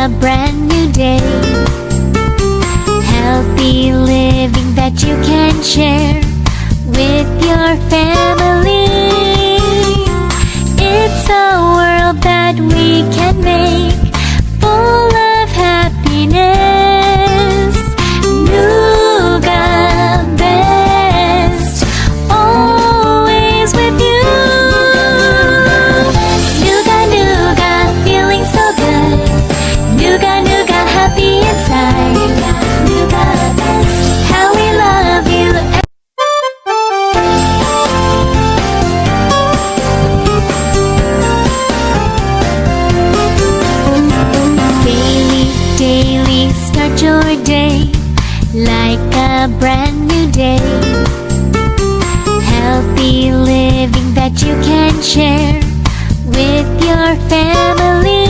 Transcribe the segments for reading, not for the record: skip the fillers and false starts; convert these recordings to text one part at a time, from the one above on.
a brand new day. Healthy living that you can share with your family. It's a world that we can make full of happiness. Nuga best, always with you. Nuga Nuga, feeling so good. Nuga Nuga, happy inside. Nuga best, how we love you. Daily, start your day like a brand new day. Healthy living that you can share with your family.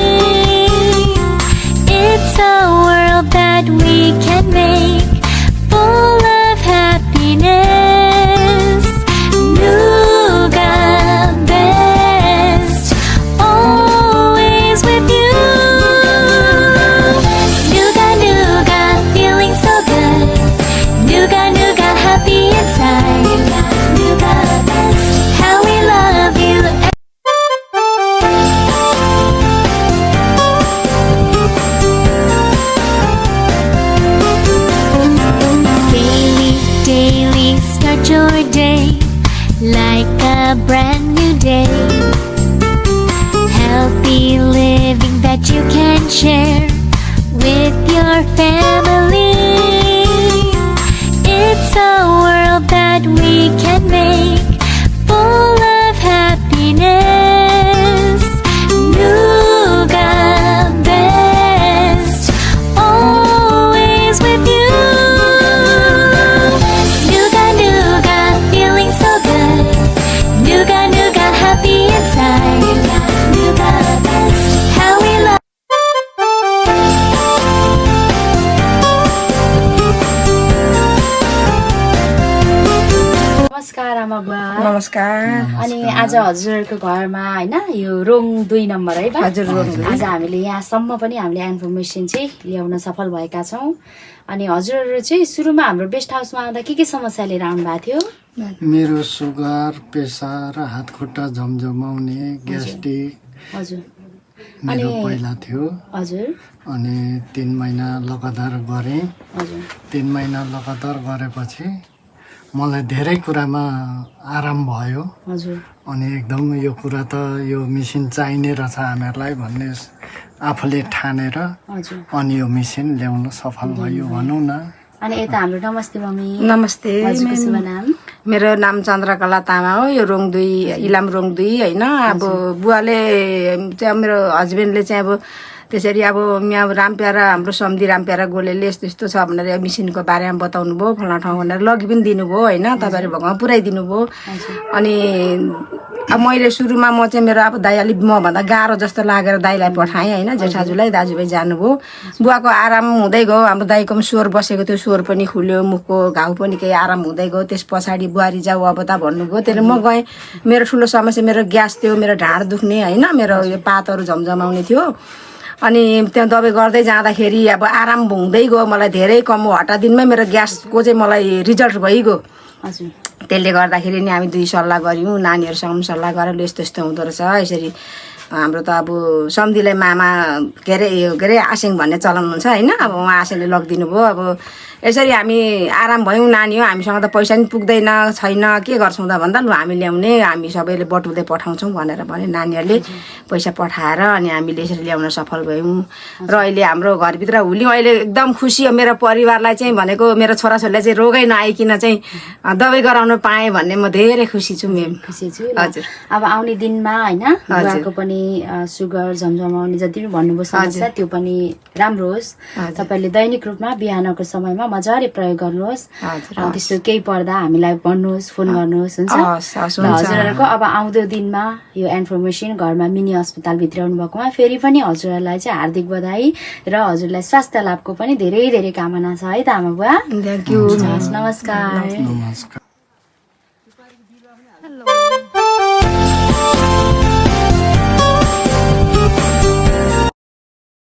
It's a world that we can make full of happiness. Nuga best, always with you. Nuga Nuga, feeling so good. Nuga Nuga, happy inside. Nuga best, how we love you. Daily, start your day like a brand new day. Healthy living that you can share with your family. It's a world that we can make full of happiness. Nuga best, always with you. Nuga Nuga, feeling so good. Nuga Nuga, happy inside. Nuga best, how we love. नमस्कार आमा बुवा। नमस्कार। अनि आज हजुरहरूको घरमा हैन यो रोङ 2 नम्बर है बा? हजुर, रोङ 2। आज हामीले यहाँसम्म पनि हामीले इन्फर्मेसन चाहिँ ल्याउन सफल भएका छौं। अनि हजुरहरू चाहिँ सुरुमा हाम्रो गेस्ट हाउसमा आउँदा के समस्या लिएर आउनु भएको थियो? मेरो सुगर, प्रेसर, हात खुट्टा झमझमाउने, ग्यास्ट्रिक हजुर मेरो पहिला थियो। हजुर अनि 3 महिना लगातार गरेँ। हजुर 3 महिना लगातार गरेपछि मलाई धेरै कुरामा आराम भयो। हजुर अनि एकदम यो कुरा त यो मेसिन चाहिने रहेछ हामीहरूलाई भन्ने आफूले ठानेर हजुर अनि यो मेसिन ल्याउन सफल भयो भनौँ न। अनि यता हाम्रो नमस्ते मम्मी। नमस्ते। हजुरको शुभ नाम? मेरो नाम चन्द्रकला तामा हो। यो रोङ 2 इलाम रोङ 2 हैन। अब बुवाले चाहिँ मेरो हस्बेन्डले चाहिँ अब त्यसरी अब यहाँ रामप्यारा हाम्रो सम्धि रामप्यारा गोलेले यस्तो यस्तो छ भनेर मेसिनको बारेमा बताउनु भयो, फल्ना ठाउँ भनेर लगी पनि दिनुभयो हैन। तपाईहरु भगवान पुऱ्याइदिनु भयो। अनि अब मैले सुरुमा म चाहिँ मेरो अब दाइ अलिक म भन्दा गाह्रो जस्तो लागेर दाइलाई पठाएँ हैन। जेठाजुलाई दाजुभाइ जानुभयो। बुवाको आराम हुँदै गयो। हाम्रो दाइको पनि स्वर बसेको थियो, स्वर पनि खुल्यो, मुखको घाउ पनि केही आराम हुँदै गयो। त्यस पछाडि बुहारी जाऊ अब त भन्नुभयो। त्यसले म गएँ। मेरो ठुलो समस्या मेरो ग्यास थियो, मेरो ढाड दुख्ने हैन, मेरो यो पातहरू झमझमाउने थियो। अनि त्यहाँ दबाई गर्दै जाँदाखेरि अब आराम हुँदै गयो। मलाई धेरै कम हटा दिनमै मेरो ग्यासको चाहिँ मलाई रिजल्ट भइगयो। हजुर त्यसले गर्दाखेरि नि हामी 2 सल्लाह गर्यौँ, नानीहरूसँग पनि सल्लाह गरेर यस्तो यस्तो हुँदो रहेछ। यसरी हाम्रो त अब सम्धिलाई मामा के अरे आसिङ भन्ने चलन हुन्छ हैन। अब उहाँ आसिङले लगिदिनु भयो। अब यसरी हामी आराम भयौँ। नानी हो, हामीसँग त पैसा नि पुग्दैन छैन, के गर्छौँ त भन्दा लु हामी ल्याउने, हामी सबैले बटुल्दै पठाउँछौँ भनेर भने नानीहरूले पैसा पठाएर अनि हामीले यसरी ल्याउन सफल भयौँ। र अहिले हाम्रो घरभित्र हुल्यौँ। अहिले एकदम खुसी हो। मेरो परिवारलाई चाहिँ भनेको मेरो छोराछोरीलाई चाहिँ रोगै नआइकन चाहिँ दबाई गराउन पाएँ भन्ने म धेरै खुसी छु मेम। खुसी छु। हजुर अब आउने दिनमा हैन बुवाको पनि सुगर झमझमाउने जति पनि भन्नुभयो समस्या त्यो पनि राम्रो होस्। तपाईले दैनिक रूपमा बिहानको समयमा मजाले प्रयोग गर्नुहोस्। त्यस्तो केही पर्दा हामीलाई भन्नुहोस्, फोन गर्नुहोस्। हुन्छ हजुरहरूको अब आउँदो दिनमा यो इन्फर्मेसन घरमा मिनी अस्पताल भित्राउनु भएकोमा फेरि पनि हजुरहरूलाई चाहिँ हार्दिक बधाई र हजुरलाई स्वास्थ्य लाभको पनि धेरै धेरै कामना छ है त आमा बुवा। Thank you. नमस्कार। नमस्कार।